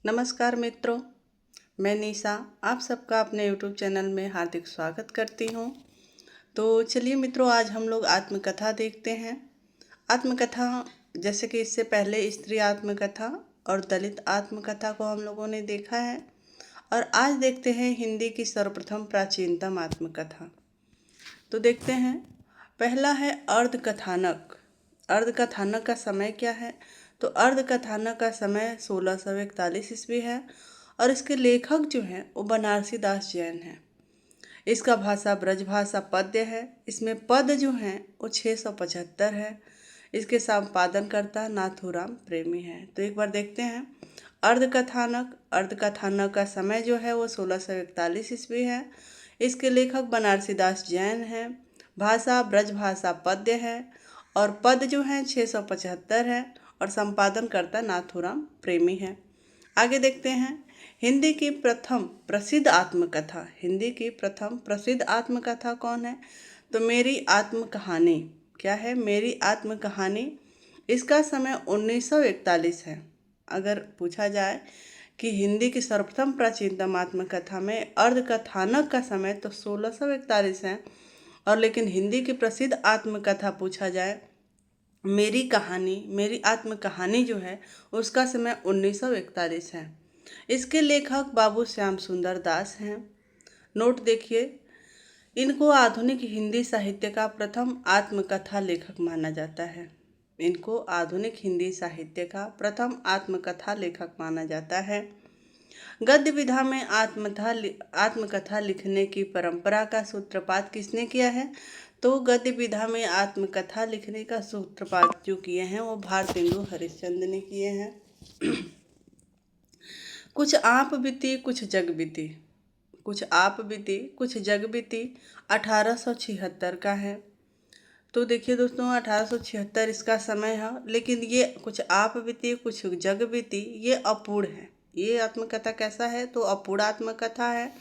नमस्कार मित्रों, मैं निशा आप सबका अपने YouTube चैनल में हार्दिक स्वागत करती हूँ। तो चलिए मित्रों, आज हम लोग आत्मकथा देखते हैं। आत्मकथा जैसे कि इससे पहले स्त्री आत्मकथा और दलित आत्मकथा को हम लोगों ने देखा है, और आज देखते हैं हिंदी की सर्वप्रथम प्राचीनतम आत्मकथा। तो देखते हैं, पहला है अर्धकथानक। अर्धकथानक का समय क्या है? तो अर्धकथानक का समय 1641 ईस्वी है, और इसके लेखक जो हैं वो बनारसी दास जैन हैं। इसका भाषा ब्रजभाषा पद्य है। इसमें पद जो हैं वो 675 है। इसके संपादनकर्ता नाथूराम प्रेमी है। तो एक बार देखते हैं अर्धकथानक। अर्धकथानक का समय जो है वो 1641 ईस्वी है। इसके लेखक बनारसी दास जैन हैं। भाषा ब्रजभाषा पद्य है, और पद जो हैं 675 है, और संपादनकर्ता नाथूराम प्रेमी है। आगे देखते हैं हिंदी की प्रथम प्रसिद्ध आत्मकथा। हिंदी की प्रथम प्रसिद्ध आत्मकथा कौन है? तो मेरी आत्मकहानी। क्या है? मेरी आत्मकहानी। इसका समय 1941 है। अगर पूछा जाए कि हिंदी की सर्वप्रथम प्राचीनतम आत्मकथा में अर्धकथानक का समय तो 1641 है, और लेकिन हिंदी की प्रसिद्ध आत्मकथा पूछा जाए मेरी कहानी, मेरी आत्मकहानी जो है उसका समय 1941 है। इसके लेखक बाबू श्याम सुंदर दास हैं। नोट देखिए, इनको आधुनिक हिंदी साहित्य का प्रथम आत्मकथा लेखक माना जाता है। इनको आधुनिक हिंदी साहित्य का प्रथम आत्मकथा लेखक माना जाता है। गद्य विधा में आत्मकथा लिखने की परंपरा का सूत्रपात किसने किया है? तो गद्य विधा में आत्मकथा लिखने का सूत्रपात जो किए हैं वो भारतेंदु हरिश्चंद्र ने किए हैं। कुछ आप बीती कुछ जग बीती। कुछ आप बीती कुछ जग बीती 1876 का है। तो देखिए दोस्तों, 1876 इसका समय है, लेकिन ये कुछ आप बीती कुछ जग बीती ये अपूर्ण है। ये आत्मकथा कैसा है? तो अपूर्ण आत्मकथा है,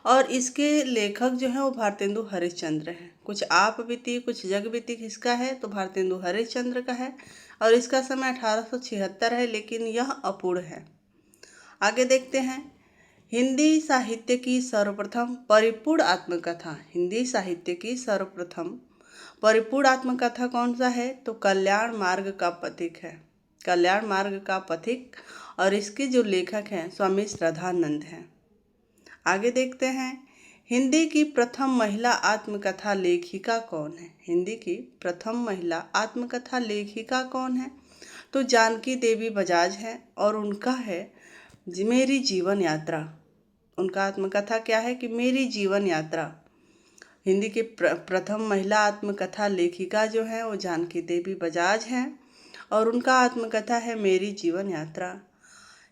और इसके लेखक जो हैं वो भारतेंदु हरिश्चंद्र हैं। कुछ आप बीती कुछ जग बीती किसका है? तो भारतेंदु हरिश्चंद्र का है, और इसका समय 1876 है, लेकिन यह अपूर्ण है। आगे देखते हैं हिंदी साहित्य की सर्वप्रथम परिपूर्ण आत्मकथा। हिंदी साहित्य की सर्वप्रथम परिपूर्ण आत्मकथा कौन सा है? तो कल्याण मार्ग का पथिक है। कल्याण मार्ग का पथिक, और इसके जो लेखक हैं स्वामी श्रद्धानंद हैं। आगे देखते हैं हिंदी की प्रथम महिला आत्मकथा लेखिका कौन है? हिंदी की प्रथम महिला आत्मकथा लेखिका कौन है? तो जानकी देवी बजाज है, और उनका है मेरी जीवन यात्रा। उनका आत्मकथा क्या है? कि मेरी जीवन यात्रा। हिंदी के प्रथम महिला आत्मकथा लेखिका जो है वो जानकी देवी बजाज हैं, और उनका आत्मकथा है मेरी जीवन यात्रा।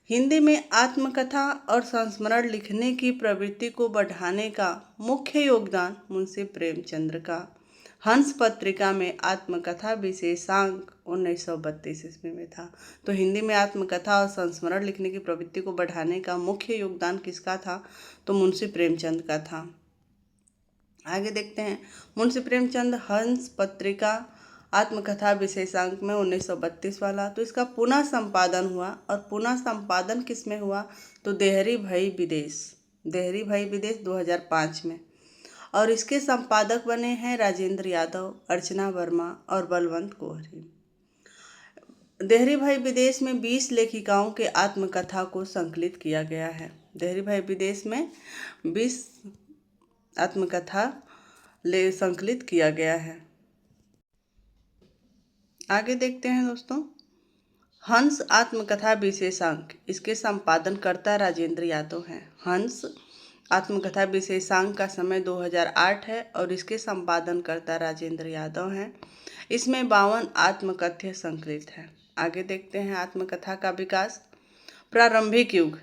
हिंदी में आत्मकथा और संस्मरण लिखने की प्रवृत्ति को बढ़ाने का मुख्य योगदान मुंशी प्रेमचंद्र का हंस पत्रिका में आत्मकथा विशेषांक 1932 ईस्वी में था। तो हिंदी में आत्मकथा और संस्मरण लिखने की प्रवृत्ति को बढ़ाने का मुख्य योगदान किसका था? तो मुंशी प्रेमचंद का था। आगे देखते हैं मुंशी प्रेमचंद हंस पत्रिका आत्मकथा विशेषांक में 1932 वाला। तो इसका पुनः संपादन हुआ, और पुनः संपादन किस में हुआ? तो देहरी भई विदेश। देहरी भई विदेश 2005 में, और इसके संपादक बने हैं राजेंद्र यादव, अर्चना वर्मा और बलवंत कोहरी। देहरी भाई विदेश में 20 लेखिकाओं के आत्मकथा को संकलित किया गया है। देहरी भाई विदेश में 20 आत्मकथा संकलित किया गया है। आगे देखते हैं दोस्तों, हंस आत्मकथा विशेषांक, इसके संपादनकर्ता राजेंद्र यादव हैं। हंस आत्मकथा विशेषांक का समय 2008 है, और इसके संपादनकर्ता राजेंद्र यादव हैं। इसमें 52 आत्मकथ्य संकलित है। आगे देखते हैं आत्मकथा का विकास। प्रारंभिक युग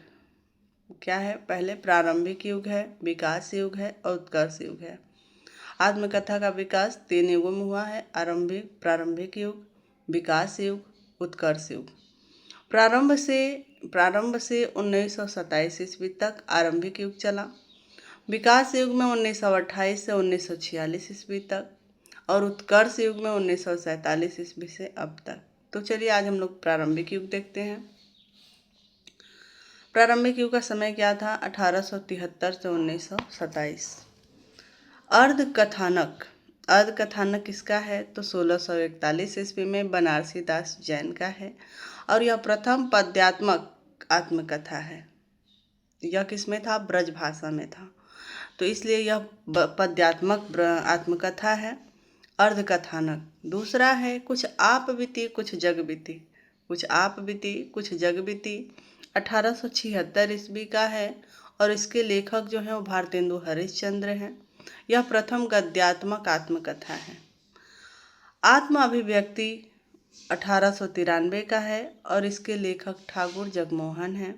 क्या है? पहले प्रारंभिक युग है, विकास युग है, और उत्कर्ष युग है। आत्मकथा का विकास 3 युगों में हुआ है: प्रारंभिक युग, विकास युग, उत्कर्ष युग। प्रारंभ से 1927 ईस्वी तक आरंभिक युग चला। विकास युग में 1928 से 1946 ईस्वी तक, और उत्कर्ष युग में 1947 ईस्वी से अब तक। तो चलिए आज हम लोग प्रारंभिक युग देखते हैं। प्रारंभिक युग का समय क्या था? 1873 से 1927। अर्धकथानक, अर्धकथानक किसका है? तो 1641 ईस्वी में बनारसी दास जैन का है और यह प्रथम पद्यात्मक आत्मकथा है। यह किसमें था? ब्रज भाषा में था, तो इसलिए यह पद्यात्मक आत्मकथा है, अर्धकथानक। दूसरा है कुछ आप बीती कुछ जग बीती, कुछ आप बीती कुछ जग बीती, 1876 ईस्वी का है और इसके लेखक जो हैं वो भारतेंदु हरिश्चंद्र हैं। यह प्रथम गद्यात्मक आत्मकथा है। आत्म अभिव्यक्ति 1893 का है और इसके लेखक ठाकुर जगमोहन हैं।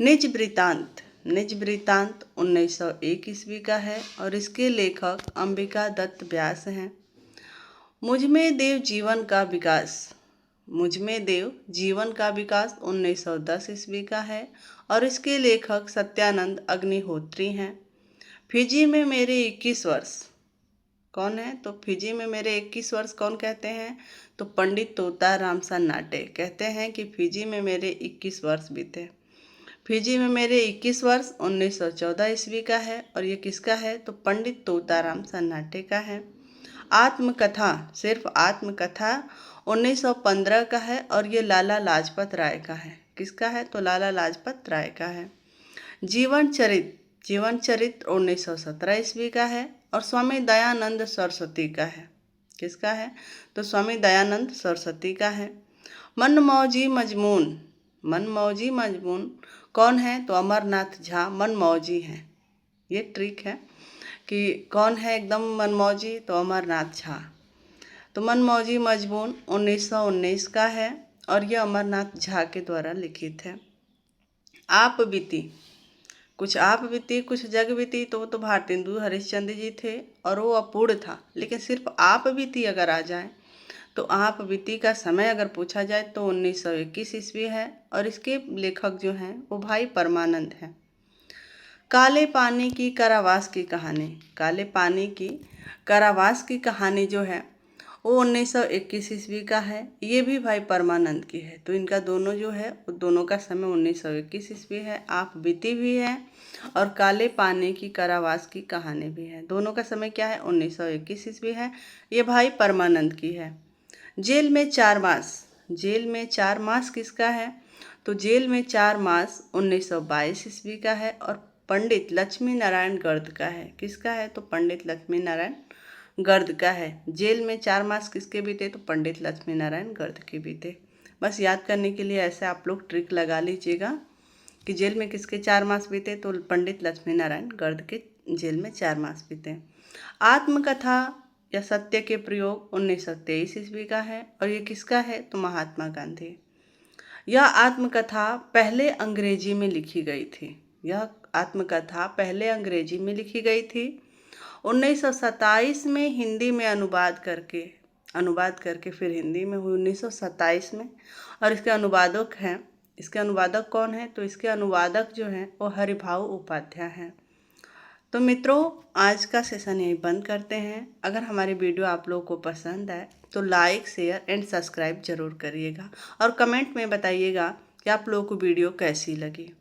निज वृत्तांत, निज वृत्तांत 1901 ईस्वी का है और इसके लेखक अंबिका दत्त व्यास हैं। मुझमें देव जीवन का विकास, मुझमें देव जीवन का विकास 1910 ईस्वी का है और इसके लेखक सत्यानंद अग्निहोत्री हैं। फिजी में मेरे 21 वर्ष, कौन है? तो फिजी में मेरे 21 वर्ष कौन कहते हैं? तो पंडित तोताराम सन्नाटे कहते हैं कि फिजी में मेरे 21 वर्ष बीते। फिजी में मेरे 21 वर्ष 1914 ईस्वी का है और ये किसका है? तो पंडित तोताराम सन्नाटे का है। आत्मकथा, सिर्फ आत्मकथा 1915 का है और ये लाला लाजपत राय का है। किसका है? तो लाला लाजपत राय का है। जीवन चरित्र, जीवन चरित्र 1917 ईस्वी का है और स्वामी दयानंद सरस्वती का है। किसका है? तो स्वामी दयानंद सरस्वती का है। मनमौजी मजमून, मनमौजी मजमून कौन है? तो अमरनाथ झा मनमौजी हैं। ये ट्रिक है कि कौन है एकदम मनमौजी? तो अमरनाथ झा। तो मनमौजी मजमून 1919 का है और यह अमरनाथ झा के द्वारा लिखित है। आप बीती, कुछ आप बीती कुछ जग बीती, तो वो तो भारतेंदु हरिश्चंद्र जी थे और वो अपूर्ण था। लेकिन सिर्फ आप बीती अगर आ जाए तो आप बीती का समय अगर पूछा जाए तो 1921 ईस्वी है और इसके लेखक जो हैं वो भाई परमानंद हैं। काले पानी की कारावास की कहानी, काले पानी की कारावास की कहानी जो है वो 1921 ईस्वी का है। ये भी भाई परमानंद की है। तो इनका दोनों जो है वो दोनों का समय 1921 ईस्वी है। आप बीती भी है और काले पानी की कारावास की कहानी भी है। दोनों का समय क्या है? 1921 ईस्वी है। ये भाई परमानंद की है। जेल में 4 मास, जेल में 4 मास किसका है? तो जेल में 4 मास 1922 ईस्वी का है और पंडित लक्ष्मी नारायण गर्द का है। किसका है? तो पंडित लक्ष्मी नारायण गर्द का है। जेल में 4 मास किसके बीते? तो पंडित लक्ष्मी नारायण गर्द के बीते। बस याद करने के लिए ऐसे आप लोग ट्रिक लगा लीजिएगा कि जेल में किसके 4 मास बीते? तो पंडित लक्ष्मी नारायण गर्द के जेल में 4 मास बीते। आत्मकथा या सत्य के प्रयोग 1923 ईस्वी का है और ये किसका है? तो महात्मा गांधी। यह आत्मकथा पहले अंग्रेजी में लिखी गई थी। यह आत्मकथा पहले अंग्रेजी में लिखी गई थी। 1927 में हिंदी में अनुवाद करके फिर हिंदी में हुई 1927 में और इसके अनुवादक हैं, इसके अनुवादक कौन है? तो इसके अनुवादक जो हैं वो हरिभाऊ उपाध्याय हैं। तो मित्रों आज का सेशन यहीं बंद करते हैं। अगर हमारी वीडियो आप लोगों को पसंद आए तो लाइक शेयर एंड सब्सक्राइब जरूर करिएगा और कमेंट में बताइएगा कि आप लोगों को वीडियो कैसी लगी।